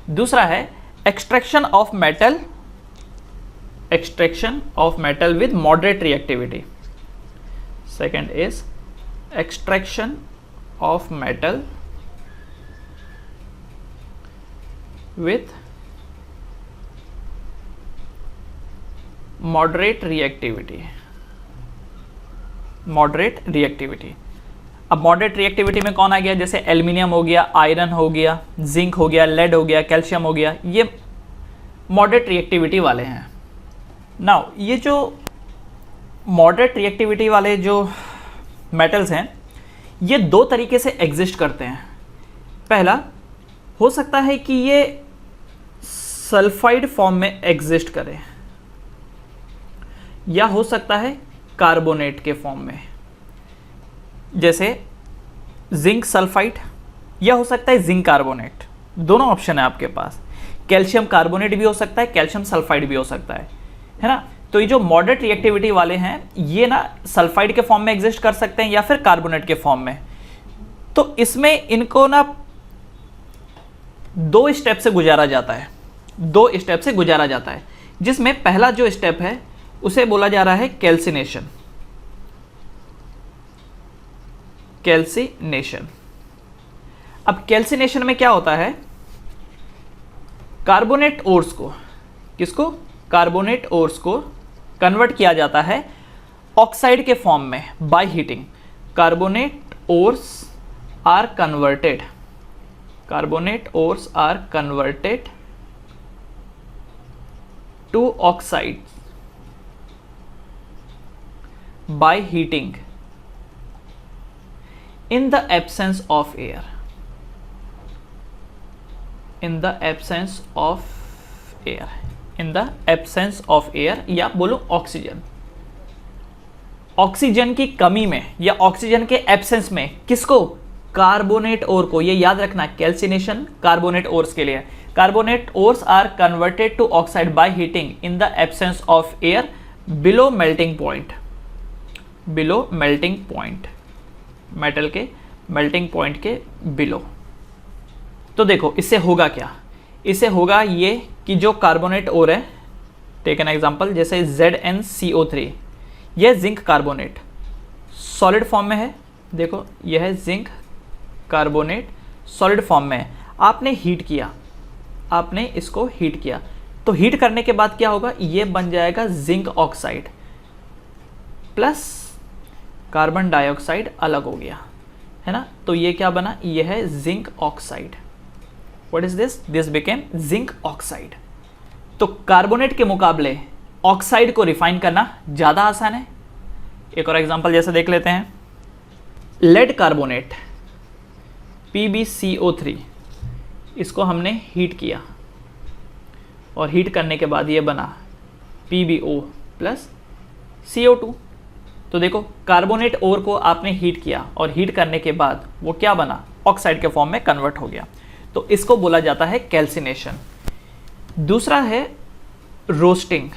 दूसरा है extraction of metal with moderate reactivity. Second is extraction of metal with moderate reactivity। अब moderate reactivity में कौन आ गया, जैसे एल्युमिनियम हो गया, आयरन हो गया, जिंक हो गया, लेड हो गया, कैल्शियम हो गया, ये मॉडरेट रिएक्टिविटी वाले हैं। नाउ ये जो मॉडरेट रिएक्टिविटी वाले जो मेटल्स हैं ये दो तरीके से एग्जिस्ट करते हैं। पहला हो सकता है कि ये सल्फाइड फॉर्म में एग्जिस्ट करे, या हो सकता है कार्बोनेट के फॉर्म में, जैसे जिंक सल्फाइड, या हो सकता है जिंक कार्बोनेट। दोनों ऑप्शन है आपके पास। कैल्शियम कार्बोनेट भी हो सकता है, कैल्शियम सल्फाइड भी हो सकता है ना। तो ये जो मॉडरेट रिएक्टिविटी वाले हैं ये ना सल्फाइड के फॉर्म में एग्जिस्ट कर सकते हैं या फिर कार्बोनेट के फॉर्म में। तो इसमें इनको ना दो स्टेप से गुजारा जाता है, जिसमें पहला जो स्टेप है उसे बोला जा रहा है कैल्सिनेशन। अब कैल्सिनेशन में क्या होता है, कार्बोनेट ओर्स को कन्वर्ट किया जाता है ऑक्साइड के फॉर्म में by heating. Carbonate ores are converted to oxides by heating in the absence of air। या बोलो ऑक्सीजन की कमी में या ऑक्सीजन के एब्सेंस में, किसको, कार्बोनेट ओर को। ये याद रखना, कैल्सिनेशन कार्बोनेट ओर्स के लिए। Carbonate ores are converted to oxide by heating in the absence of air below melting point, metal के मेल्टिंग पॉइंट के बिलो। तो देखो इससे होगा क्या, इससे होगा ये कि जो कार्बोनेट ओर है, टेक एन एग्जांपल, जैसे ZnCO3, यह जिंक कार्बोनेट सॉलिड फॉर्म में है। देखो यह है जिंक कार्बोनेट सॉलिड फॉर्म में है। आपने इसको हीट किया, तो हीट करने के बाद क्या होगा, ये बन जाएगा zinc oxide plus carbon dioxide अलग हो गया, है ना। तो ये क्या बना, ये है zinc oxide. What is this, this became zinc oxide. तो कार्बोनेट के मुकाबले ऑक्साइड को रिफाइन करना ज़्यादा आसान है। एक और एग्जांपल जैसे देख लेते हैं, लेड कार्बोनेट PbCO3, इसको हमने हीट किया और हीट करने के बाद ये बना PbO प्लस CO2। तो देखो कार्बोनेट ओर को आपने हीट किया और हीट करने के बाद वो क्या बना, ऑक्साइड के फॉर्म में कन्वर्ट हो गया। तो इसको बोला जाता है कैल्सिनेशन। दूसरा है रोस्टिंग,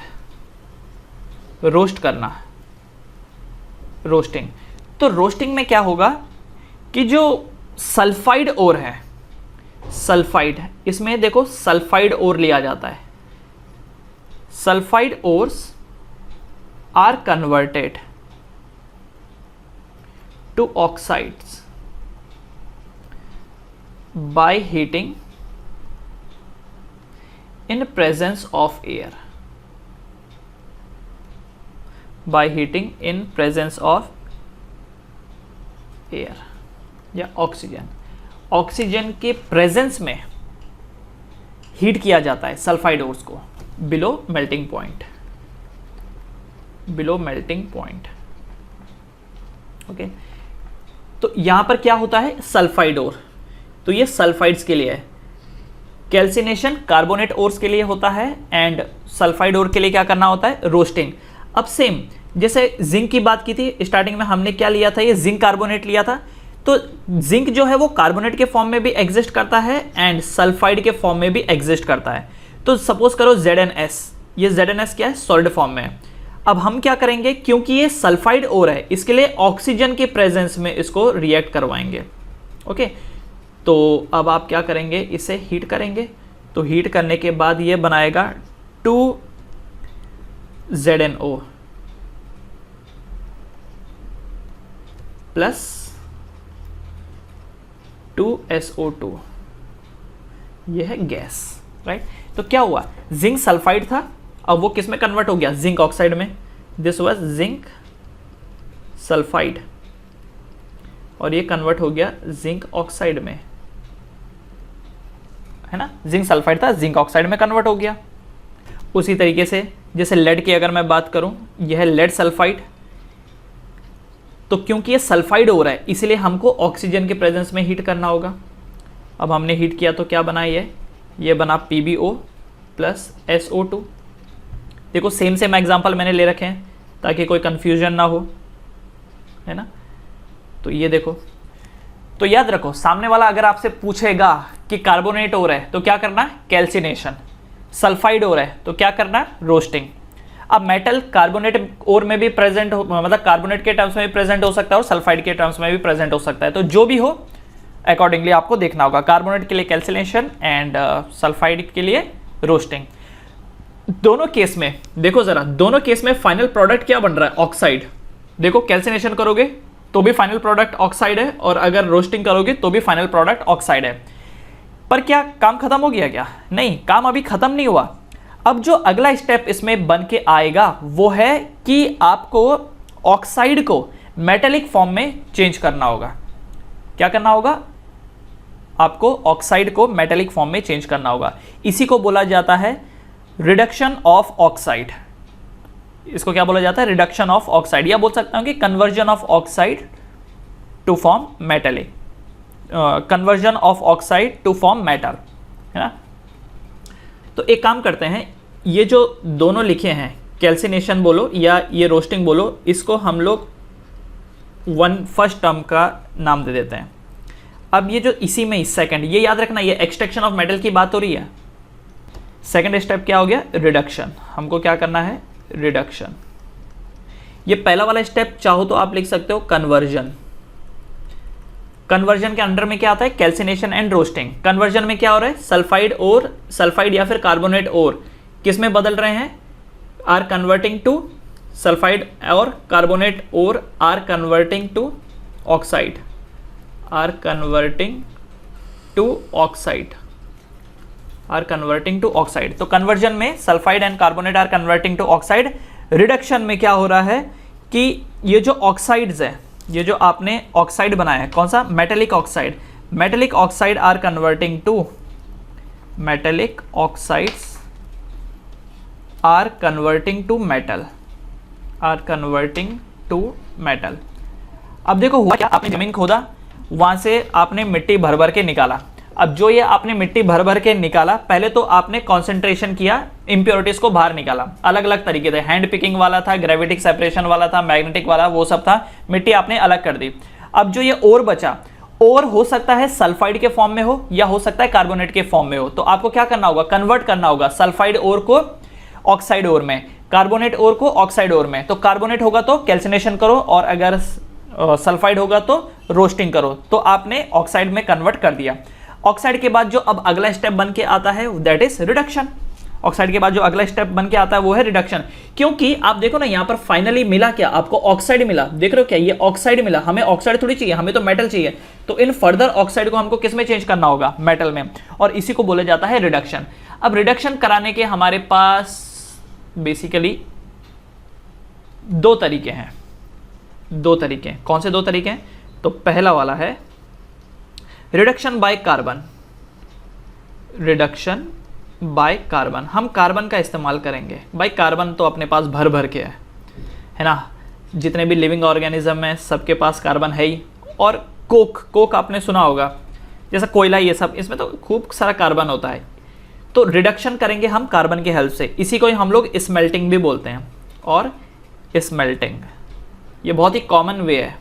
रोस्ट करना, रोस्टिंग। तो रोस्टिंग में क्या होगा कि जो सल्फाइड ओर है, सल्फाइड, इसमें देखो सल्फाइड ओर लिया जाता है। Sulphide ores are converted to oxides by heating in presence of air, by heating in presence of air या ऑक्सीजन। ऑक्सीजन के प्रेजेंस में हीट किया जाता है सल्फाइड ओर्स को बिलो मेल्टिंग पॉइंट, ओके। तो यहां पर क्या होता है, सल्फाइड ओर, तो ये सल्फाइड्स के लिए है। कैल्सिनेशन कार्बोनेट ओर्स के लिए होता है एंड सल्फाइड ओर के लिए क्या करना होता है, रोस्टिंग। अब सेम जैसे जिंक की बात की थी स्टार्टिंग में, हमने क्या लिया था, ये जिंक कार्बोनेट लिया था। तो जिंक जो है वो कार्बोनेट के फॉर्म में भी एग्जिस्ट करता है एंड सल्फाइड के फॉर्म में भी एग्जिस्ट करता है। तो सपोज करो ZnS, ये ZnS क्या है, सॉलिड फॉर्म में है। अब हम क्या करेंगे, क्योंकि ये सल्फाइड ओर है, इसके लिए ऑक्सीजन के प्रेजेंस में इसको रिएक्ट करवाएंगे, ओके। तो अब आप क्या करेंगे, इसे हीट करेंगे तो हीट करने के बाद ये बनाएगा 2ZnO प्लस 2SO2, ये है गैस, राइट। तो क्या हुआ, जिंक सल्फाइड था, अब वो किस में कन्वर्ट हो गया, जिंक ऑक्साइड में। दिस वाज जिंक सल्फाइड और ये कन्वर्ट हो गया जिंक ऑक्साइड में, है ना। जिंक सल्फाइड था, जिंक ऑक्साइड में कन्वर्ट हो गया। उसी तरीके से जैसे लेड की अगर मैं बात करूं, यह है लेड सल्फाइड। तो क्योंकि ये सल्फाइड हो रहा है इसलिए हमको ऑक्सीजन के प्रेजेंस में हीट करना होगा। अब हमने हीट किया तो क्या बना, ये बना PbO प्लस SO2। देखो सेम एग्जांपल मैंने ले रखे हैं ताकि कोई कंफ्यूजन ना हो, है ना। तो ये देखो, तो याद रखो सामने वाला अगर आपसे पूछेगा कि कार्बोनेट हो रहा है तो क्या करना है, कैल्सिनेशन। सल्फाइड हो रहा है तो क्या करना है, रोस्टिंग। अब मेटल कार्बोनेट और में भी प्रेजेंट हो, मतलब कार्बोनेट के टर्म्स में भी प्रेजेंट हो सकता है और सल्फाइड के टर्म्स में भी प्रेजेंट हो सकता है। तो जो भी हो अकॉर्डिंगली आपको देखना होगा। कार्बोनेट के लिए कैल्सिनेशन एंड सल्फाइड के लिए रोस्टिंग। दोनों केस में देखो जरा, दोनों केस में फाइनल प्रोडक्ट क्या बन रहा है, ऑक्साइड। देखो कैल्सिनेशन करोगे तो भी फाइनल प्रोडक्ट ऑक्साइड है और अगर रोस्टिंग करोगे तो भी फाइनल प्रोडक्ट ऑक्साइड है। पर क्या काम खत्म हो गया क्या, नहीं, काम अभी खत्म नहीं हुआ। अब जो अगला स्टेप इसमें बन के आएगा वो है कि आपको ऑक्साइड को मेटेलिक फॉर्म में चेंज करना होगा। क्या करना होगा, आपको ऑक्साइड को मेटेलिक फॉर्म में चेंज करना होगा। इसी को बोला जाता है रिडक्शन ऑफ ऑक्साइड। इसको क्या बोला जाता है, रिडक्शन ऑफ ऑक्साइड, या बोल सकता हूं कि conversion of oxide to form metallic, conversion of oxide to form metal, है ना। तो एक काम करते हैं, ये जो दोनों लिखे हैं, कैल्सिनेशन बोलो या ये रोस्टिंग बोलो, इसको हम लोग फर्स्ट टर्म का नाम दे देते हैं। अब ये जो इसी में सेकंड, ये याद रखना, ये एक्सट्रैक्शन ऑफ मेटल की बात हो रही है। सेकंड स्टेप क्या हो गया, रिडक्शन। हमको क्या करना है, रिडक्शन। ये पहला वाला स्टेप चाहो तो आप लिख सकते हो कन्वर्जन। कन्वर्जन के अंडर में क्या आता है, कैल्सिनेशन एंड रोस्टिंग। कन्वर्जन में क्या हो रहा है, सल्फाइड या फिर कार्बोनेट और किस में बदल रहे हैं, आर कन्वर्टिंग टू सल्फाइड, और कार्बोनेट और are converting to oxide, are converting to oxide, are converting to oxide. तो कन्वर्जन में sulphide and carbonate are converting to oxide. Reduction में क्या हो रहा है कि ये जो ऑक्साइड्स है, ये जो आपने ऑक्साइड बनाया है, कौन सा, metallic oxide, metallic oxide are converting to, metallic oxides are converting to metal, are converting to metal. अब देखो हुआ क्या, आपने जमीन खोदा, वहां से आपने मिट्टी भर भर के निकाला। अब जो ये आपने मिट्टी भर भर के निकाला, पहले तो आपने कंसंट्रेशन किया, इंप्योरिटीज को बाहर निकाला। अलग अलग तरीके थे, हैंड पिकिंग वाला था, ग्रेविटिक सेपरेशन वाला था, मैग्नेटिक वाला, वो सब था। मिट्टी आपने अलग कर दी। अब जो ये और बचा, और हो सकता है सल्फाइड के फॉर्म में हो या हो सकता है कार्बोनेट के फॉर्म में हो। तो आपको क्या करना होगा, कन्वर्ट करना होगा सल्फाइड और को ऑक्साइड और में, कार्बोनेट और को ऑक्साइड और में। तो कार्बोनेट होगा तो कैल्सिनेशन करो, और अगर सल्फाइड होगा तो रोस्टिंग करो। तो आपने ऑक्साइड में कन्वर्ट कर दिया। ऑक्साइड के बाद जो अब अगला स्टेप बन के आता है दैट इज रिडक्शन। ऑक्साइड के बाद जो अगला स्टेप बन के आता है वो है रिडक्शन। क्योंकि आप देखो ना, यहां पर फाइनली मिला क्या, आपको ऑक्साइड मिला। देख रहे हो क्या, ये ऑक्साइड मिला। हमें ऑक्साइड थोड़ी चाहिए, हमें तो मेटल चाहिए। तो इन फर्दर ऑक्साइड को हमको किस में चेंज करना होगा, मेटल में, और इसी को बोला जाता है रिडक्शन। अब रिडक्शन कराने के हमारे पास बेसिकली दो तरीके हैं। दो तरीके, कौन से दो तरीके हैं, तो पहला वाला है reduction by carbon. Reduction by carbon, हम कार्बन का इस्तेमाल करेंगे। बाय कार्बन तो अपने पास भर भर के है ना, जितने भी लिविंग ऑर्गेनिज्म हैं सबके पास कार्बन है ही। और कोक आपने सुना होगा, जैसा कोयला, ये सब, इसमें तो खूब सारा कार्बन होता है। तो रिडक्शन करेंगे हम कार्बन की हेल्प से। इसी को हम लोग स्मेल्टिंग भी बोलते हैं। और स्मेल्टिंग ये बहुत ही कॉमन वे है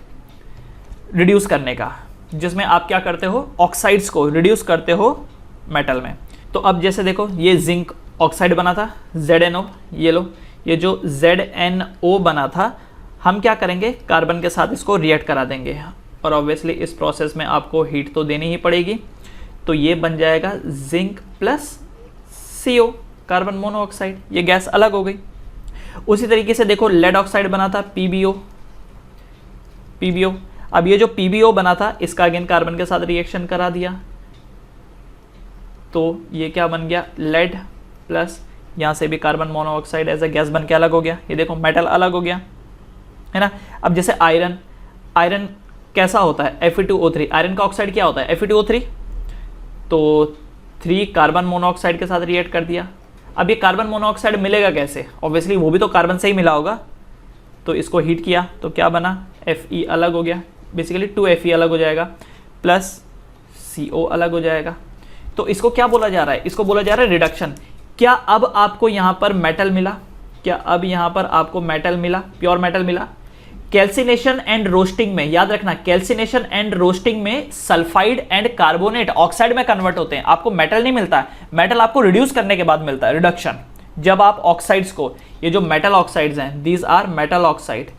रिड्यूस करने का, जिसमें आप क्या करते हो, ऑक्साइड्स को रिड्यूस करते हो मेटल में। तो अब जैसे देखो, ये जिंक ऑक्साइड बना था ZnO, ये लो, ये जो ZnO बना था, हम क्या करेंगे, कार्बन के साथ इसको रिएक्ट करा देंगे। और ऑब्वियसली इस प्रोसेस में आपको हीट तो देनी ही पड़ेगी। तो ये बन जाएगा zinc plus CO carbon monoxide, ये गैस अलग हो गई। उसी तरीके से देखो लेड ऑक्साइड बना था PbO, अब ये जो PbO बना था इसका अगेन कार्बन के साथ रिएक्शन करा दिया, तो ये क्या बन गया, लेड प्लस यहाँ से भी carbon monoxide as a gas बन के अलग हो गया। ये देखो मेटल अलग हो गया, है ना। अब जैसे आयरन कैसा होता है, Fe2O3, आयरन का ऑक्साइड क्या होता है Fe2O3, तो 3 कार्बन मोनोऑक्साइड के साथ रिएक्ट कर दिया। अब ये कार्बन मोनोऑक्साइड मिलेगा कैसे, ऑब्वियसली वो भी तो कार्बन से ही मिला होगा, तो इसको हीट किया तो क्या बना, Fe अलग हो गया, बेसिकली 2Fe अलग हो जाएगा प्लस CO अलग हो जाएगा। तो इसको क्या बोला जा रहा है, इसको बोला जा रहा है रिडक्शन। क्या अब आपको यहाँ पर मेटल मिला, क्या अब यहाँ पर आपको मेटल मिला, प्योर मेटल मिला। कैल्सिनेशन एंड रोस्टिंग में याद रखना, कैल्सिनेशन एंड रोस्टिंग में सल्फाइड एंड कार्बोनेट ऑक्साइड में कन्वर्ट होते हैं, आपको मेटल नहीं मिलता है, मेटल आपको रिड्यूस करने के बाद मिलता है, रिडक्शन। जब आप ऑक्साइड्स को, ये जो मेटल ऑक्साइड्स हैं दीज आर मेटल ऑक्साइड,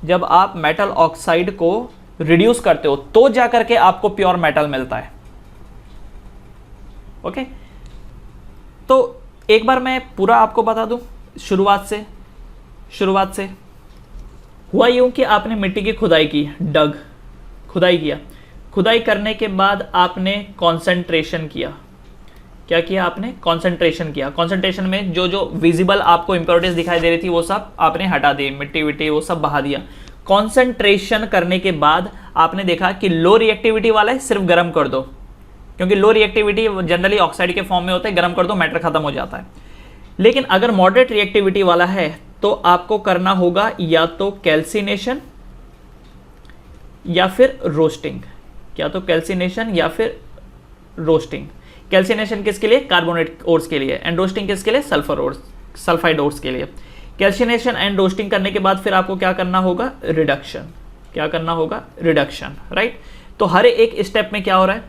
जब आप मेटल ऑक्साइड को रिड्यूस करते हो तो जाकर के आपको प्योर मेटल मिलता है। ओके, तो एक बार मैं पूरा आपको बता दूं शुरुआत से हुआ यूं कि आपने मिट्टी की खुदाई की, खुदाई किया, खुदाई करने के बाद आपने कंसंट्रेशन किया। क्या किया आपने, कंसंट्रेशन किया। कंसंट्रेशन में जो जो विजिबल आपको इंप्योरिटीज दिखाई दे रही थी वो सब आपने हटा दी, मिट्टी विट्टी वो सब बहा दिया। कंसंट्रेशन करने के बाद आपने देखा कि लो रिएक्टिविटी वाला है, सिर्फ गर्म कर दो, क्योंकि लो रिएक्टिविटी जनरली ऑक्साइड के फॉर्म में होता है, गर्म कर दो मैटर खत्म हो जाता है। लेकिन अगर मॉडरेट रिएक्टिविटी वाला है तो आपको करना होगा या तो कैल्सिनेशन या फिर रोस्टिंग, या तो कैल्सिनेशन या फिर रोस्टिंग। कैल्सिनेशन किसके लिए, कार्बोनेट ओर्स के लिए, एंड रोस्टिंग किसके लिए, सल्फाइड ओर्स के लिए। कैल्सिनेशन एंड रोस्टिंग करने के बाद फिर आपको क्या करना होगा, रिडक्शन। क्या करना होगा, रिडक्शन, राइट। तो हर एक स्टेप में क्या हो रहा है,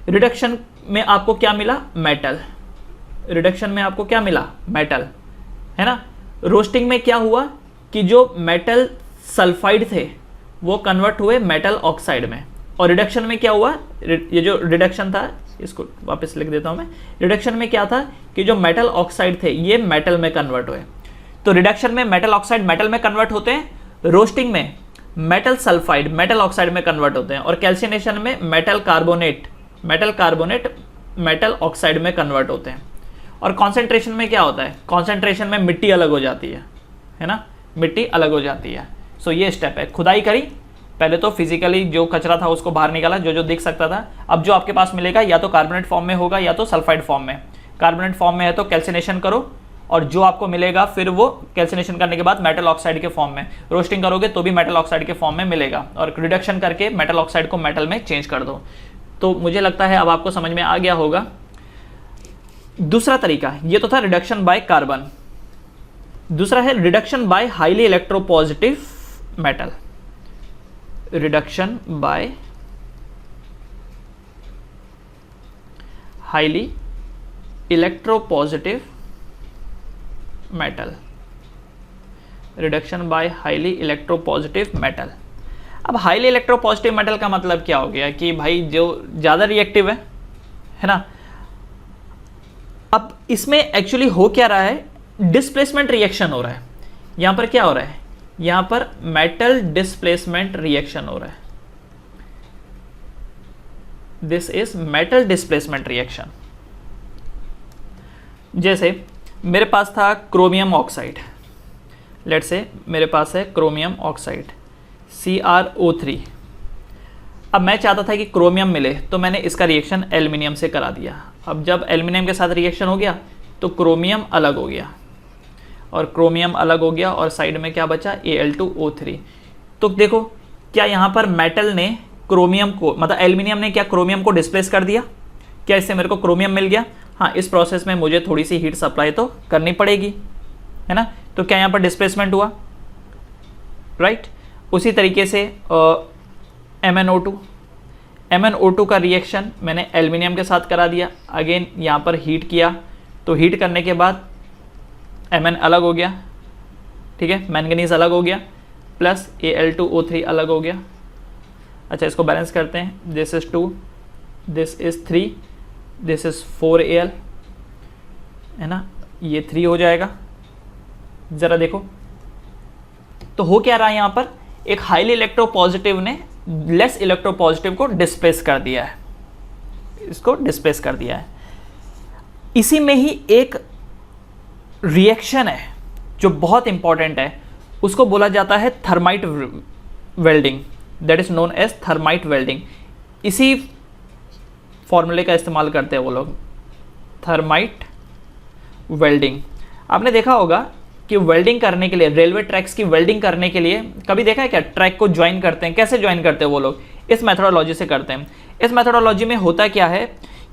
रिडक्शन में आपको क्या मिला, मेटल, रिडक्शन में आपको क्या मिला, मेटल, है ना। रोस्टिंग में क्या हुआ कि जो मेटल सल्फाइड थे वो कन्वर्ट हुए मेटल ऑक्साइड में, और रिडक्शन में क्या हुआ, ये जो रिडक्शन था इसको वापस लिख देता हूं मैं, रिडक्शन में क्या था कि जो मेटल ऑक्साइड थे ये मेटल में कन्वर्ट हुए। तो रिडक्शन में मेटल ऑक्साइड मेटल में कन्वर्ट होते हैं, रोस्टिंग में मेटल सल्फाइड मेटल ऑक्साइड में कन्वर्ट होते हैं, और कैल्सिनेशन में मेटल कार्बोनेट मेटल ऑक्साइड में कन्वर्ट होते हैं। और कॉन्सेंट्रेशन में क्या होता है, कॉन्सेंट्रेशन में मिट्टी अलग हो जाती है ना, मिट्टी अलग हो जाती है। सो ये स्टेप है, खुदाई करी, पहले तो फिजिकली जो कचरा था उसको बाहर निकाला, जो जो दिख सकता था। अब जो आपके पास मिलेगा या तो कार्बोनेट फॉर्म में होगा या तो सल्फाइड फॉर्म में। कार्बोनेट फॉर्म में है तो कैल्सिनेशन करो, और जो आपको मिलेगा फिर वो कैल्सिनेशन करने के बाद मेटल ऑक्साइड के फॉर्म में, रोस्टिंग करोगे तो भी मेटल ऑक्साइड के फॉर्म में मिलेगा, और रिडक्शन करके मेटल ऑक्साइड को मेटल में चेंज कर दो। तो मुझे लगता है अब आपको समझ में आ गया होगा। दूसरा तरीका, ये तो था रिडक्शन बाय कार्बन, दूसरा है reduction by highly electropositive metal. Reduction by highly electropositive metal, reduction by highly electropositive metal. अब हाईली इलेक्ट्रोपॉजिटिव मेटल का मतलब क्या हो गया कि भाई जो ज़्यादा रिएक्टिव है ना। अब इसमें एक्चुअली हो क्या रहा है, डिस्प्लेसमेंट रिएक्शन हो रहा है। यहां पर क्या हो रहा है, यहां पर मेटल डिस्प्लेसमेंट रिएक्शन हो रहा है, this is metal displacement reaction. जैसे मेरे पास था क्रोमियम ऑक्साइड, लेट्स से मेरे पास है क्रोमियम ऑक्साइड CrO3। अब मैं चाहता था कि क्रोमियम मिले, तो मैंने इसका रिएक्शन एल्युमिनियम से करा दिया। अब जब एल्युमिनियम के साथ रिएक्शन हो गया तो क्रोमियम अलग हो गया, और क्रोमियम अलग हो गया, और साइड में क्या बचा, Al2O3। तो देखो क्या यहाँ पर मेटल ने क्रोमियम को, मतलब एल्युमिनियम ने क्या क्रोमियम को डिस्प्लेस कर दिया, क्या इससे मेरे को क्रोमियम मिल गया। हाँ, इस प्रोसेस में मुझे थोड़ी सी हीट सप्लाई तो करनी पड़ेगी, है ना। तो क्या यहाँ पर डिस्प्लेसमेंट हुआ, राइट। उसी तरीके से MnO2 का रिएक्शन मैंने एल्युमिनियम के साथ करा दिया, अगेन यहाँ पर हीट किया, तो हीट करने के बाद Mn अलग हो गया, ठीक है, मैंगनीज अलग हो गया, प्लस Al2O3 अलग हो गया। अच्छा, इसको बैलेंस करते हैं, this is 2, this is 3, this is 4Al, है ना, ये 3 हो जाएगा। ज़रा देखो तो हो क्या रहा है यहाँ पर, एक हाईली इलेक्ट्रोपॉजिटिव ने लेस इलेक्ट्रोपॉजिटिव को डिस्प्लेस कर दिया है, इसको डिस्प्लेस कर दिया है। इसी में ही एक रिएक्शन है जो बहुत इंपॉर्टेंट है, उसको बोला जाता है thermite welding, that is known as thermite welding. इसी फॉर्मूले का इस्तेमाल करते हैं वो लोग, थर्माइट वेल्डिंग। आपने देखा होगा कि वेल्डिंग करने के लिए, रेलवे ट्रैक्स की वेल्डिंग करने के लिए कभी देखा है क्या, ट्रैक को ज्वाइन करते हैं, कैसे ज्वाइन करते हैं वो लोग, इस मेथोडोलॉजी से करते हैं। इस मेथोडोलॉजी में होता क्या है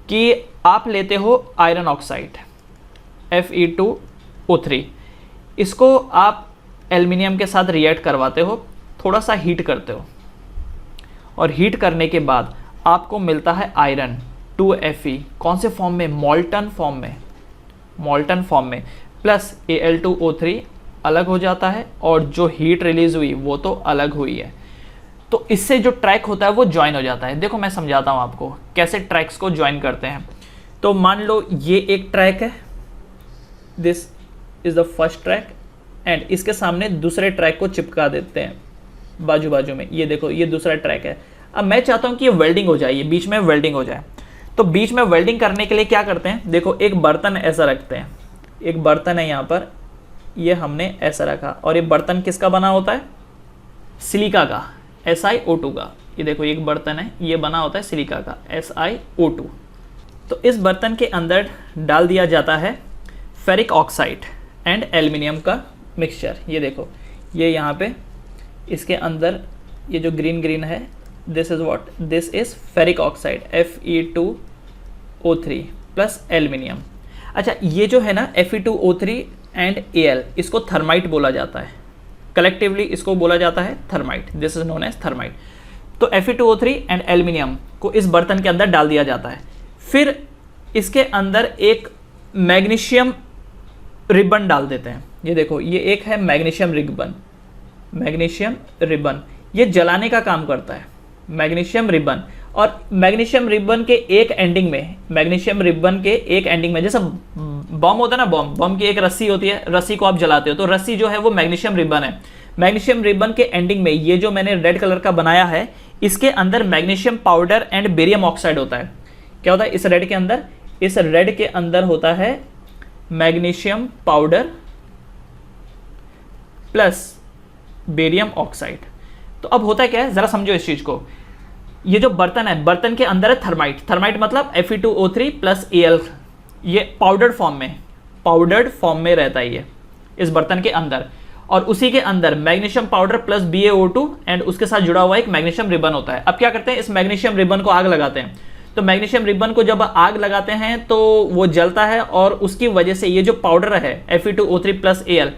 कि आप लेते हो आयरन ऑक्साइड Fe2O3, इसको आप एल्युमिनियम के साथ रिएक्ट करवाते हो, थोड़ा सा हीट करते हो, और हीट करने के बाद आपको मिलता है आयरन 2Fe, कौन से फॉर्म में, मॉल्टन फॉर्म में, मॉल्टन फॉर्म में, प्लस Al2O3 अलग हो जाता है, और जो हीट रिलीज हुई वो तो अलग हुई है। तो इससे जो ट्रैक होता है वो ज्वाइन हो जाता है। देखो मैं समझाता हूँ आपको कैसे ट्रैक्स को ज्वाइन करते हैं। तो मान लो ये एक ट्रैक है, this is the first track, and इसके सामने दूसरे ट्रैक को चिपका देते हैं बाजू बाजू में। ये देखो ये दूसरा ट्रैक है। अब मैं चाहता हूँ कि ये वेल्डिंग हो जाए, ये बीच में वेल्डिंग हो जाए। तो बीच में वेल्डिंग करने के लिए क्या करते हैं, देखो एक बर्तन ऐसा रखते हैं, एक बर्तन है यहाँ पर, ये हमने ऐसा रखा, और ये बर्तन किसका बना होता है, सिलिका का, SiO2 का। ये देखो एक बर्तन है, ये बना होता है सिलिका का, SiO2। तो इस बर्तन के अंदर डाल दिया जाता है फेरिक ऑक्साइड एंड एल्युमिनियम का मिक्सचर। ये देखो ये यहाँ पे इसके अंदर ये जो ग्रीन ग्रीन है, this is what, this is ferric oxide Fe2O3 plus aluminium. अच्छा ये जो है ना Fe2O3 एंड Al, इसको थर्माइट बोला जाता है, कलेक्टिवली इसको बोला जाता है thermite, this is known as thermite. तो Fe2O3 एंड एल्युमिनियम को इस बर्तन के अंदर डाल दिया जाता है। फिर इसके अंदर एक मैग्नीशियम रिबन डाल देते हैं। ये देखो ये एक है मैग्नीशियम रिबन, मैग्नीशियम रिबन, ये जलाने का काम करता है, मैग्नीशियम रिबन। और मैग्नीशियम रिबन के एक एंडिंग में, मैग्नीशियम रिबन के एक एंडिंग में, जैसा बम होता है ना, बम की एक रस्सी होती है, रस्सी को आप जलाते हो, तो रस्सी जो है वो मैग्नीशियम रिबन है। मैग्नीशियम रिबन के एंडिंग में ये जो मैंने रेड कलर का बनाया है, इसके अंदर magnesium powder and barium oxide होता है। क्या होता है इस रेड के अंदर, इस रेड के अंदर होता है magnesium powder plus barium oxide. तो अब होता है क्या है, जरा समझो इस चीज को। ये जो बर्तन है, बर्तन के अंदर है थर्माइट, थर्माइट मतलब Fe2O3 प्लस Al, ये पाउडर्ड फॉर्म में रहता है ये इस बर्तन के अंदर। और उसी के अंदर magnesium powder plus BaO2 and उसके साथ जुड़ा हुआ एक मैग्नीशियम रिबन होता है। अब क्या करते हैं, इस मैग्नीशियम रिबन को आग लगाते हैं। तो मैग्नीशियम रिबन को जब आग लगाते हैं तो वो जलता है, और उसकी वजह से ये जो पाउडर है Fe2O3 प्लस Al,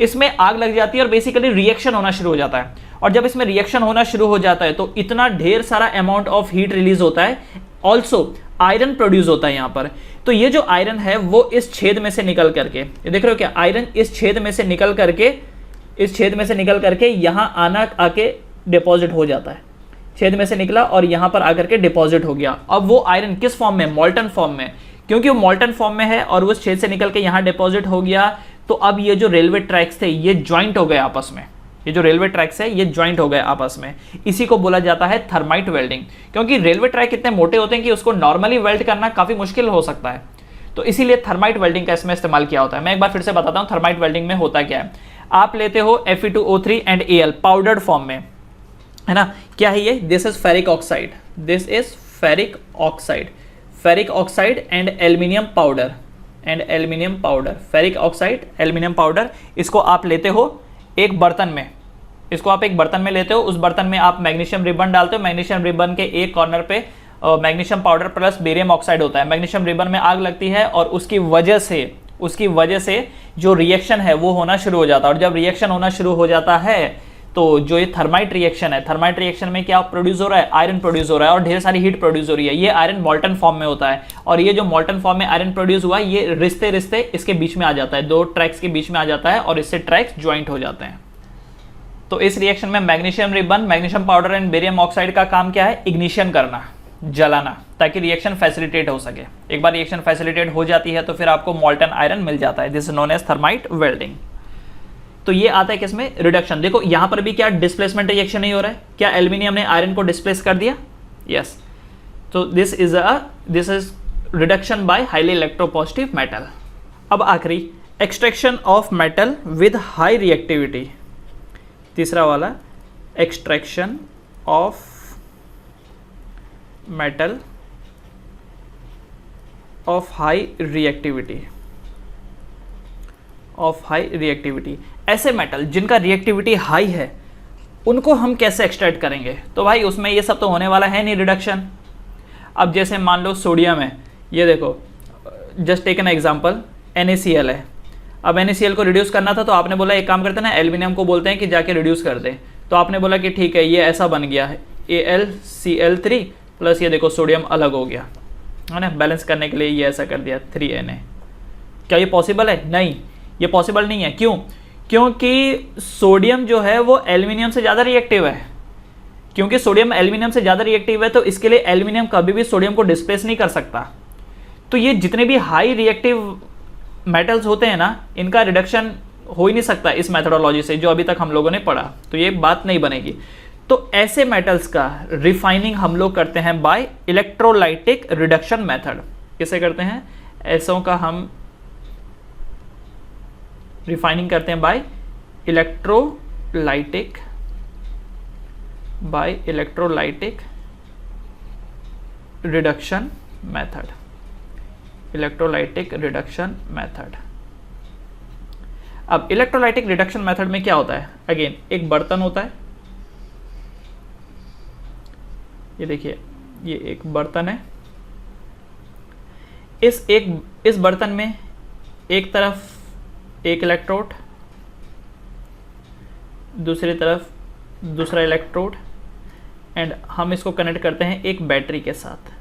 इसमें आग लग जाती है और बेसिकली रिएक्शन होना शुरू हो जाता है। और जब इसमें रिएक्शन होना शुरू हो जाता है तो इतना ढेर सारा अमाउंट ऑफ हीट रिलीज होता है, ऑल्सो आयरन प्रोड्यूस होता है यहाँ पर। तो ये जो आयरन है वो इस छेद में से निकल करके, ये देख रहे हो क्या, आयरन इस छेद में से निकल करके यहाँ आके डिपॉजिट हो जाता है। छेद में से निकला और यहाँ पर आकर के डिपॉजिट हो गया। अब वो आयरन किस फॉर्म में, मॉल्टन फॉर्म में, क्योंकि वो मॉल्टन फॉर्म में है और वो छेद से निकल के यहाँ डिपॉजिट हो गया। तो अब ये जो रेलवे ट्रैक्स थे ये ज्वाइंट हो गए आपस में, ये जो रेलवे ट्रैक्स है ये ज्वाइंट हो गए आपस में। इसी को बोला जाता है थर्माइट वेल्डिंग, क्योंकि रेलवे ट्रैक इतने मोटे होते हैं कि उसको नॉर्मली वेल्ड करना काफी मुश्किल हो सकता है। तो इसीलिए थर्माइट वेल्डिंग का इसमें इस्तेमाल किया होता है। मैं एक बार फिर से बताता हूँ थर्माइट वेल्डिंग में होता क्या है। आप लेते हो Fe2O3 and Al powdered form में, है ना, क्या है ये, this is ferric oxide, this is ferric oxide, ferric oxide and aluminium powder, ferric oxide aluminium powder. इसको आप लेते हो एक बर्तन में, लेते हो, उस बर्तन में आप मैग्नीशियम रिबन डालते हो। मैग्नीशियम रिबन के एक कॉर्नर पे magnesium powder plus barium oxide होता है। मैग्नीशियम रिबन में आग लगती है और उसकी वजह से जो रिएक्शन है वो होना शुरू हो जाता है। और जब रिएक्शन होना शुरू हो जाता है तो जो ये थर्माइट रिएक्शन है, थर्माइट रिएक्शन में क्या प्रोड्यूस हो रहा है, आयरन प्रोड्यूस हो रहा है और ढेर सारी हीट प्रोड्यूस हो रही है। ये आयरन मॉल्टन फॉर्म में होता है, और ये जो मॉल्टन फॉर्म में आयरन प्रोड्यूस हुआ ये रिश्ते इसके बीच में आ जाता है, दो ट्रैक्स के बीच में आ जाता है और इससे ट्रैक्स ज्वाइंट हो जाते हैं। तो इस रिएक्शन में magnesium ribbon, magnesium powder and barium oxide का काम क्या है, इग्निशन करना। जलाना, ताकि रिएक्शन फैसिलिटेट हो सके। एक बार रिएक्शन फैसिलिटेट हो जाती है तो फिर आपको मॉल्टन आयरन मिल जाता है, this is known as thermite welding. तो ये आता है किसमें, रिडक्शन। देखो यहां पर भी क्या डिस्प्लेसमेंट रिएक्शन नहीं हो रहा है, क्या एल्यूमिनियम ने आयरन को डिस्प्लेस कर दिया, यस। तो this is reduction by highly electropositive metal. अब आखिरी, extraction of metal with high reactivity, तीसरा वाला, extraction of metal of high reactivity, of high reactivity. ऐसे मेटल जिनका रिएक्टिविटी हाई है उनको हम कैसे एक्सट्रैक्ट करेंगे, तो भाई उसमें ये सब तो होने वाला है नहीं रिडक्शन। अब जैसे मान लो सोडियम है, ये देखो just take an example, NaCl है। अब NaCl को रिड्यूस करना था तो आपने बोला एक काम करते हैं ना, एल्यूमिनियम को बोलते हैं कि जाके रिड्यूस कर दे, तो आपने बोला कि ठीक है ये ऐसा बन गया है, AlCl3 प्लस ये देखो सोडियम अलग हो गया है ना, बैलेंस करने के लिए ये ऐसा कर दिया 3Na। क्या ये पॉसिबल है? नहीं, ये पॉसिबल नहीं है। क्यों? क्योंकि सोडियम जो है वो एल्यूमिनियम से ज़्यादा रिएक्टिव है। क्योंकि सोडियम एल्यूमिनियम से ज़्यादा रिएक्टिव है तो इसके लिए एल्यूमिनियम कभी भी सोडियम को डिस्प्लेस नहीं कर सकता। तो ये जितने भी हाई रिएक्टिव मेटल्स होते हैं ना, इनका रिडक्शन हो ही नहीं सकता इस मेथोडोलॉजी से जो अभी तक हम लोगों ने पढ़ा, तो ये बात नहीं बनेगी। तो ऐसे मेटल्स का रिफाइनिंग हम लोग करते हैं बाय इलेक्ट्रोलाइटिक रिडक्शन मेथड। किसे करते हैं? ऐसों का हम रिफाइनिंग करते हैं by electrolytic reduction method, electrolytic reduction method. अब इलेक्ट्रोलाइटिक रिडक्शन मेथड में क्या होता है? अगेन एक बर्तन होता है, ये देखिए ये एक बर्तन है। इस बर्तन में एक तरफ एक इलेक्ट्रोड, दूसरी तरफ दूसरा इलेक्ट्रोड, एंड हम इसको कनेक्ट करते हैं एक बैटरी के साथ।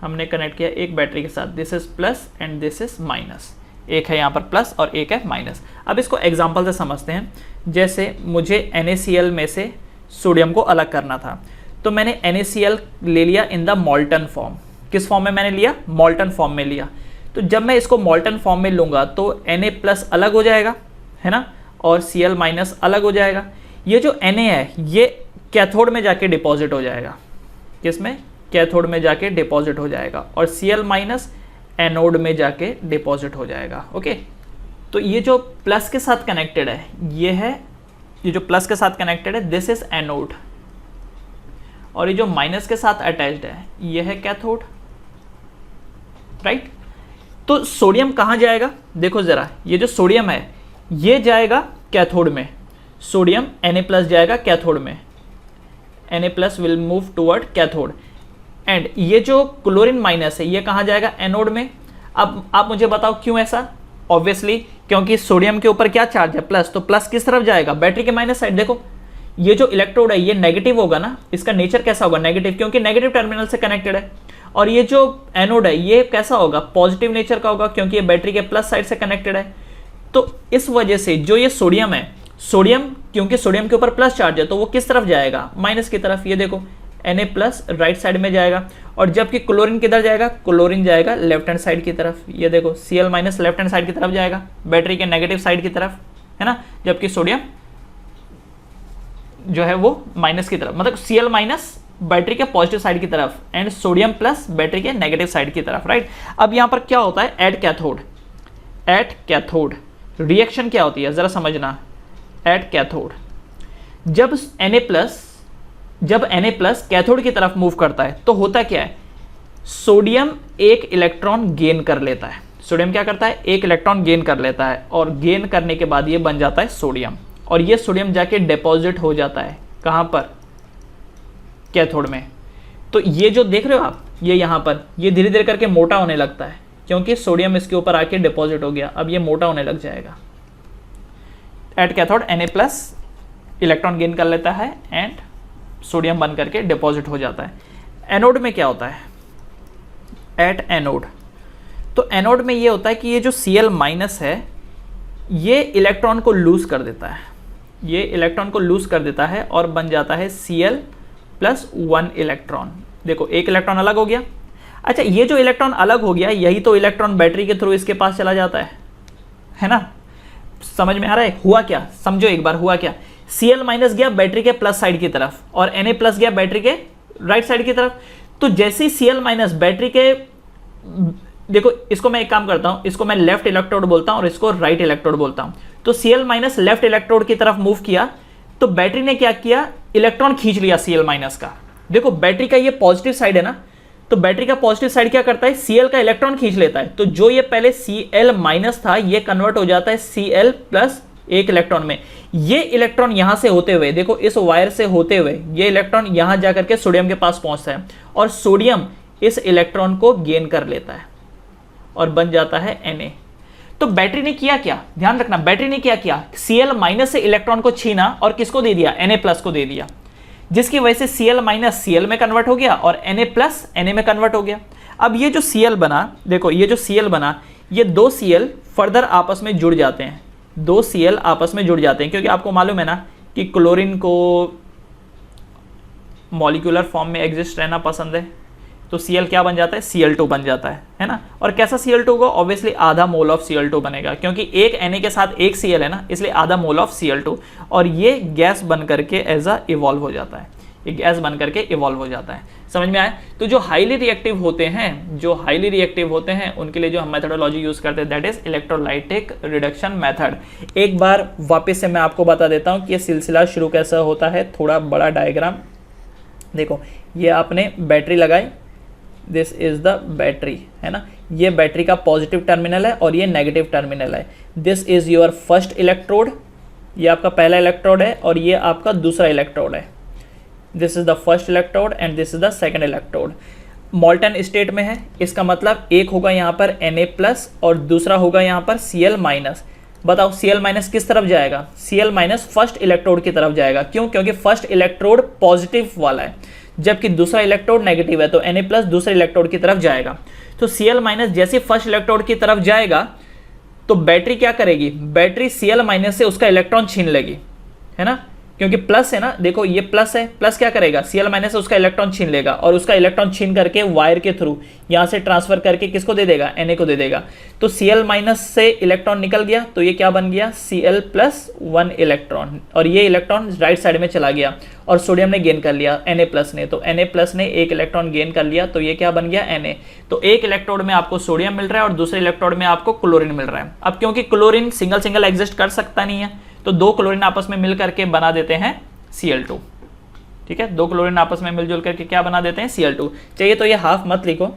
हमने कनेक्ट किया एक बैटरी के साथ, this is plus and this is minus. एक है यहाँ पर प्लस और एक है माइनस। अब इसको एग्जांपल से समझते हैं। जैसे मुझे NaCl में से सोडियम को अलग करना था, तो मैंने NaCl ले लिया इन द मॉल्टन फॉर्म। किस फॉर्म में मैंने लिया? मॉल्टन फॉर्म में लिया। तो जब मैं इसको मॉल्टन फॉर्म में लूँगा तो Na प्लस अलग हो जाएगा, है ना, और Cl माइनस अलग हो जाएगा। ये जो Na है ये कैथोड में जाके डिपॉजिट हो जाएगा। किसमें? कैथोड में जाके डिपॉजिट हो जाएगा, और Cl माइनस एनोड में जाके डिपॉजिट हो जाएगा। ओके, तो ये जो प्लस के साथ कनेक्टेड है, ये जो प्लस के साथ कनेक्टेड है दिस इज एनोड, और ये जो माइनस के साथ अटैच्ड है ये है कैथोड, राइट। तो सोडियम कहाँ जाएगा? देखो जरा, ये जो सोडियम है ये जाएगा कैथोड में, सोडियम Na+ जाएगा कैथोड में, Na+ will move toward cathode, and ये जो क्लोरीन माइनस है ये कहाँ जाएगा? एनोड में। अब आप मुझे बताओ क्यों ऐसा? ऑब्वियसली क्योंकि सोडियम के ऊपर क्या चार्ज है? प्लस, तो प्लस किस तरफ जाएगा? बैटरी के माइनस साइड। देखो ये जो इलेक्ट्रोड है ये नेगेटिव होगा ना, इसका नेचर कैसा होगा? नेगेटिव, क्योंकि नेगेटिव टर्मिनल से कनेक्टेड है। और ये जो एनोड है ये कैसा होगा? पॉजिटिव नेचर का होगा, क्योंकि ये बैटरी के प्लस साइड से कनेक्टेड है। तो इस वजह से जो ये सोडियम है, सोडियम क्योंकि सोडियम के ऊपर प्लस चार्ज है तो वो किस तरफ जाएगा? माइनस की तरफ। ये देखो Na+ राइट साइड में जाएगा, और जबकि क्लोरीन किधर जाएगा? क्लोरीन जाएगा लेफ्ट हैंड साइड की तरफ। ये देखो Cl- लेफ्ट हैंड साइड की तरफ जाएगा, बैटरी के नेगेटिव साइड की तरफ, है ना, जबकि सोडियम जो है वो माइनस की तरफ, मतलब Cl- बैटरी के पॉजिटिव साइड की तरफ एंड सोडियम प्लस बैटरी के नेगेटिव साइड की तरफ, राइट। अब यहाँ पर क्या होता है? एट कैथोड रिएक्शन क्या होती है जरा समझना। एट कैथोड जब Na+ कैथोड की तरफ मूव करता है तो होता क्या है? सोडियम एक इलेक्ट्रॉन गेन कर लेता है। सोडियम क्या करता है? एक इलेक्ट्रॉन गेन कर लेता है, और गेन करने के बाद ये बन जाता है सोडियम, और ये सोडियम जाके डिपॉजिट हो जाता है कहाँ पर? कैथोड में। तो ये जो देख रहे हो आप, ये यहाँ पर ये धीरे धीरे करके मोटा होने लगता है, क्योंकि सोडियम इसके ऊपर आके डिपॉजिट हो गया। अब ये मोटा होने लग जाएगा। At cathode Na+ electron gain कर लेता है एंड सोडियम बन करके डिपॉजिट हो जाता है। एनोड में क्या होता है? एट एनोड, तो एनोड में ये होता है कि ये जो Cl- है ये इलेक्ट्रॉन को लूज कर देता है, ये इलेक्ट्रॉन को लूज कर देता है और बन जाता है Cl+1 इलेक्ट्रॉन। देखो एक इलेक्ट्रॉन अलग हो गया। अच्छा, ये जो इलेक्ट्रॉन अलग हो गया यही तो इलेक्ट्रॉन बैटरी के थ्रू इसके पास चला जाता है ना। समझ में आ रहा है हुआ क्या, समझो एक बार हुआ क्या। Cl माइनस गया बैटरी के प्लस साइड की तरफ और Na प्लस गया बैटरी के राइट साइड की तरफ। तो जैसे ही Cl माइनस बैटरी के, देखो इसको मैं एक काम करता हूं, इसको मैं लेफ्ट इलेक्ट्रोड बोलता हूं और इसको राइट इलेक्ट्रोड बोलता हूं। तो Cl माइनस लेफ्ट इलेक्ट्रोड की तरफ मूव किया तो बैटरी ने क्या किया, इलेक्ट्रॉन खींच लिया Cl माइनस का। देखो बैटरी का ये पॉजिटिव साइड है ना, तो बैटरी का पॉजिटिव साइड क्या करता है, Cl का इलेक्ट्रॉन खींच लेता है। तो जो ये पहले Cl माइनस था ये कन्वर्ट हो जाता है Cl प्लस एक इलेक्ट्रॉन में। ये इलेक्ट्रॉन यहां से होते हुए, देखो इस वायर से होते हुए ये इलेक्ट्रॉन यहां जाकर के सोडियम के पास पहुंचता है और सोडियम इस इलेक्ट्रॉन को गेन कर लेता है और बन जाता है Na। तो बैटरी ने किया क्या, ध्यान रखना, बैटरी ने क्या किया, Cl माइनस से इलेक्ट्रॉन को छीना और किसको दे दिया, Na प्लस को दे दिया, जिसकी वजह से Cl माइनस Cl में कन्वर्ट हो गया और Na प्लस Na में कन्वर्ट हो गया। अब ये जो Cl बना, देखो ये जो Cl बना, ये दो Cl फर्दर आपस में जुड़ जाते हैं, दो Cl आपस में जुड़ जाते हैं, क्योंकि आपको मालूम है ना कि क्लोरीन को मॉलिक्यूलर फॉर्म में एग्जिस्ट रहना पसंद है। तो Cl क्या बन जाता है, Cl2 बन जाता है ना। और कैसा Cl2 होगा, ऑब्वियसली आधा मोल ऑफ Cl2 बनेगा, क्योंकि एक Na के साथ एक Cl है ना, इसलिए आधा मोल ऑफ Cl2। और ये गैस बन करके एज अ इवॉल्व हो जाता है, ये गैस बन करके इवॉल्व हो जाता है। समझ में आया। तो जो हाईली रिएक्टिव होते हैं, जो हाईली रिएक्टिव होते हैं उनके लिए जो हम मेथोडोलॉजी यूज करते हैं that is electrolytic reduction method. एक बार वापस से मैं आपको बता देता हूँ कि ये सिलसिला शुरू कैसा होता है। थोड़ा बड़ा डायग्राम देखो, ये आपने बैटरी लगाई, दिस इज द बैटरी, है ना। ये बैटरी का पॉजिटिव टर्मिनल है और ये नेगेटिव टर्मिनल है। This is your first electrode, ये आपका पहला इलेक्ट्रोड है और ये आपका दूसरा इलेक्ट्रोड है। This is the first electrode and this is the second electrode. मॉल्टन state में है, इसका मतलब एक होगा यहाँ पर Na प्लस और दूसरा होगा यहाँ पर Cl माइनस। बताओ Cl माइनस किस तरफ जाएगा, Cl माइनस फर्स्ट इलेक्ट्रोड की तरफ जाएगा। क्यों, क्योंकि फर्स्ट इलेक्ट्रोड पॉजिटिव वाला है जबकि दूसरा इलेक्ट्रोड नेगेटिव है, तो Na प्लस दूसरे इलेक्ट्रोड की तरफ जाएगा। तो Cl माइनस जैसे फर्स्ट इलेक्ट्रोड की तरफ जाएगा तो बैटरी क्या करेगी, बैटरी Cl माइनस से उसका इलेक्ट्रॉन छीन लेगी, है ना, क्योंकि प्लस है ना। देखो ये प्लस है, प्लस क्या करेगा, Cl माइनस से उसका इलेक्ट्रॉन छीन लेगा और उसका इलेक्ट्रॉन छीन करके वायर के थ्रू यहाँ से ट्रांसफर करके किसको दे देगा, Na को दे देगा। तो Cl माइनस से इलेक्ट्रॉन निकल गया तो ये क्या बन गया, Cl प्लस 1 इलेक्ट्रॉन, और ये इलेक्ट्रॉन राइट साइड में चला गया और सोडियम ने गेन कर लिया Na प्लस ने। तो Na प्लस ने एक इलेक्ट्रॉन गेन कर लिया तो ये क्या बन गया, Na। तो एक इलेक्ट्रोड में आपको सोडियम मिल रहा है और दूसरे इलेक्ट्रोड में आपको क्लोरीन मिल रहा है। अब क्योंकि क्लोरीन सिंगल सिंगल एग्जिस्ट कर सकता नहीं है तो दो क्लोरीन आपस में मिल करके बना देते हैं Cl2। ठीक है, दो क्लोरीन आपस में मिलजुल करके क्या बना देते हैं, Cl2। चाहिए तो ये हाफ मत लिखो,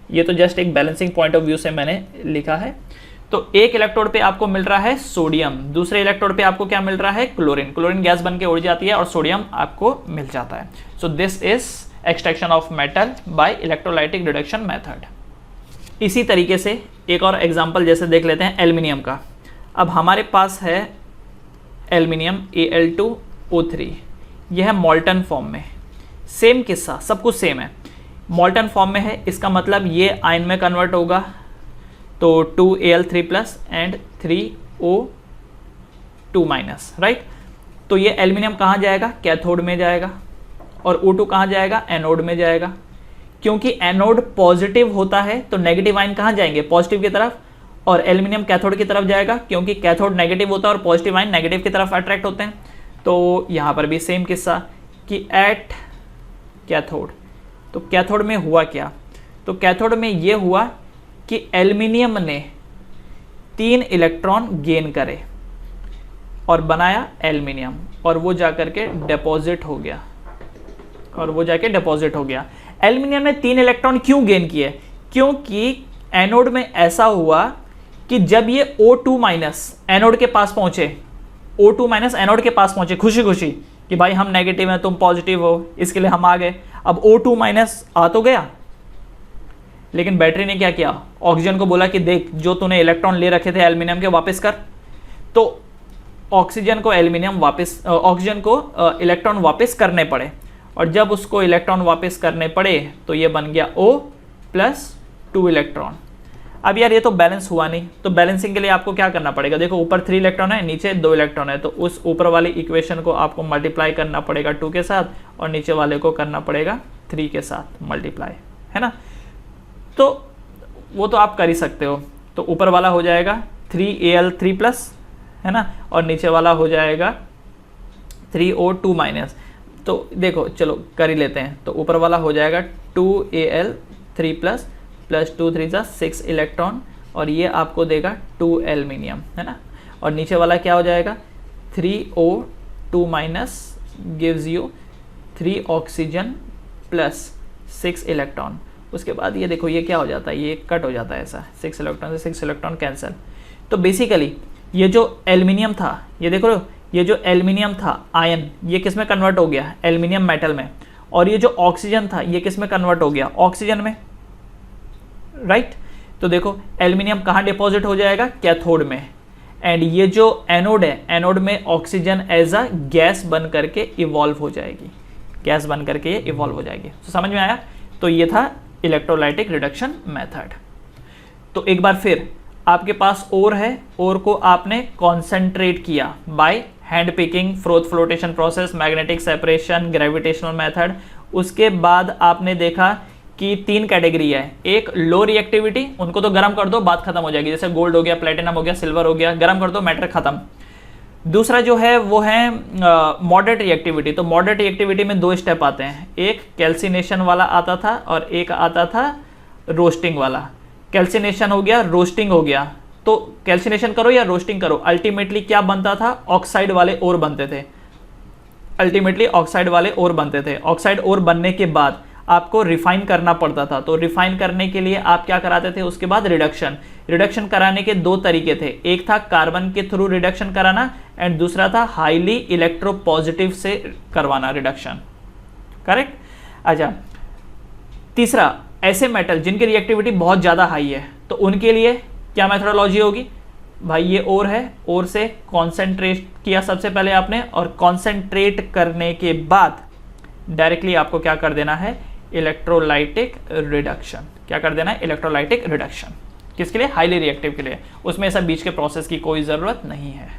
ये तो जस्ट एक बैलेंसिंग पॉइंट ऑफ व्यू से मैंने लिखा है। तो एक इलेक्ट्रोड पे आपको मिल रहा है सोडियम, दूसरे इलेक्ट्रोड पे आपको क्या मिल रहा है, क्लोरीन। क्लोरीन गैस बन के उड़ जाती है और सोडियम आपको मिल जाता है। So this is extraction of metal by electrolytic reduction method. इसी तरीके से एक और एग्जाम्पल जैसे देख लेते हैं एल्यूमिनियम का। अब हमारे पास है एल्यूमिनियम Al2O3, यह है मॉल्टन फॉर्म में। सेम किस्सा, सब कुछ सेम है, मॉल्टन फॉर्म में है। इसका मतलब ये आयन में कन्वर्ट होगा तो 2Al3 plus and 3O2 minus, right. तो ये एल्यूमिनियम कहाँ जाएगा, कैथोड में जाएगा, और O2 कहाँ जाएगा, एनोड में जाएगा। क्योंकि एनोड पॉजिटिव होता है तो नेगेटिव आयन कहाँ जाएंगे, पॉजिटिव की तरफ, और एल्यूमिनियम कैथोड की तरफ जाएगा क्योंकि कैथोड नेगेटिव होता है और पॉजिटिव आयन नेगेटिव की तरफ अट्रैक्ट होते हैं। तो यहाँ पर भी सेम किस्सा कि एट कैथोड, तो कैथोड में हुआ क्या, तो कैथोड में ये हुआ कि एल्यूमिनियम ने 3 इलेक्ट्रॉन गेन करे और बनाया एल्यूमिनियम, और वो जाकर के डिपॉजिट हो गया, एल्यूमिनियम ने 3 इलेक्ट्रॉन क्यों गेन किए, क्योंकि एनोड में ऐसा हुआ कि जब ये O2 माइनस एनोड के पास पहुंचे, O2 माइनस एनोड के पास पहुंचे खुशी खुशी कि भाई हम नेगेटिव हैं तुम पॉजिटिव हो, इसके लिए हम आ गए। अब O2 माइनस आ तो गया, लेकिन बैटरी ने क्या किया, ऑक्सीजन को बोला कि देख जो तूने इलेक्ट्रॉन ले रखे थे एल्यूमिनियम के वापस कर। तो ऑक्सीजन को इलेक्ट्रॉन वापस करने पड़े, और जब उसको इलेक्ट्रॉन वापस करने पड़े तो ये बन गया O प्लस 2 इलेक्ट्रॉन। अब यार ये तो बैलेंस हुआ नहीं, तो बैलेंसिंग के लिए आपको क्या करना पड़ेगा, देखो ऊपर 3 इलेक्ट्रॉन है नीचे 2 इलेक्ट्रॉन है, तो उस ऊपर वाली इक्वेशन को आपको मल्टीप्लाई करना पड़ेगा 2 के साथ और नीचे वाले को करना पड़ेगा 3 के साथ मल्टीप्लाई, है ना। तो वो तो आप कर ही सकते हो। तो ऊपर वाला हो जाएगा 3Al3+, है ना, और नीचे वाला हो जाएगा 3O2-। तो देखो चलो कर ही लेते हैं। तो ऊपर वाला हो जाएगा 2Al3+ + 2 3 6 इलेक्ट्रॉन, और ये आपको देगा 2 एल्युमिनियम, है ना। और नीचे वाला क्या हो जाएगा 3O2- gives you 3 oxygen + 6 electron. उसके बाद ये देखो ये क्या हो जाता है, ये कट हो जाता है ऐसा, 6 इलेक्ट्रॉन से 6 इलेक्ट्रॉन कैंसिल। तो बेसिकली ये जो एल्युमिनियम था, ये देखो ये जो एल्युमिनियम था आयन, ये किस में कन्वर्ट हो गया, एल्युमिनियम मेटल में। और ये जो ऑक्सीजन था ये किस में कन्वर्ट हो गया, ऑक्सीजन में, राइट। तो देखो एल्युमिनियम कहाँ डिपॉजिट हो जाएगा, कैथोड में। एंड ये जो एनोड है, एनोड में ऑक्सीजन एज अ गैस बन करके इवॉल्व हो जाएगी, गैस बन करके ये इवॉल्व हो जाएगी। तो समझ में आया। तो ये था इलेक्ट्रोलाइटिक रिडक्शन मेथड। तो एक बार फिर आपके पास ओर है, ओर को आपने कॉन्सेंट्रेट किया by hand picking, froth flotation process, magnetic separation, gravitational method. उसके बाद आपने देखा कि 3 कैटेगरी है, एक लो रिएक्टिविटी, उनको तो गर्म कर दो बात खत्म हो जाएगी, जैसे गोल्ड हो गया, प्लेटिनम हो गया, सिल्वर हो गया, गर्म कर दो मैटर खत्म। दूसरा जो है वो है मॉडरेट रिएक्टिविटी। तो मॉडरेट रिएक्टिविटी में 2 स्टेप आते हैं, एक कैल्सिनेशन वाला आता था और एक आता था रोस्टिंग वाला। कैल्सिनेशन हो गया, रोस्टिंग हो गया। तो कैल्सिनेशन करो या रोस्टिंग करो, अल्टीमेटली क्या बनता था, ऑक्साइड वाले ओर बनते थे, अल्टीमेटली ऑक्साइड वाले ओर बनते थे। ऑक्साइड ओर बनने के बाद आपको रिफाइन करना पड़ता था। तो रिफाइन करने के लिए आप क्या कराते थे, उसके बाद रिडक्शन। रिडक्शन कराने के 2 तरीके थे, एक था कार्बन के थ्रू रिडक्शन कराना एंड दूसरा था हाईली इलेक्ट्रोपॉजिटिव से करवाना रिडक्शन, करेक्ट। अच्छा, तीसरा ऐसे मेटल जिनकी रिएक्टिविटी बहुत ज़्यादा हाई है, तो उनके लिए क्या मेथोडोलॉजी होगी, भाई ये ओर है, ओर से कॉन्सेंट्रेट किया सबसे पहले आपने, और कॉन्सेंट्रेट करने के बाद डायरेक्टली आपको क्या कर देना है, इलेक्ट्रोलाइटिक रिडक्शन। क्या कर देना है, इलेक्ट्रोलाइटिक रिडक्शन। किसके लिए, हाईली रिएक्टिव के लिए। उसमें ऐसा बीच के प्रोसेस की कोई ज़रूरत नहीं है।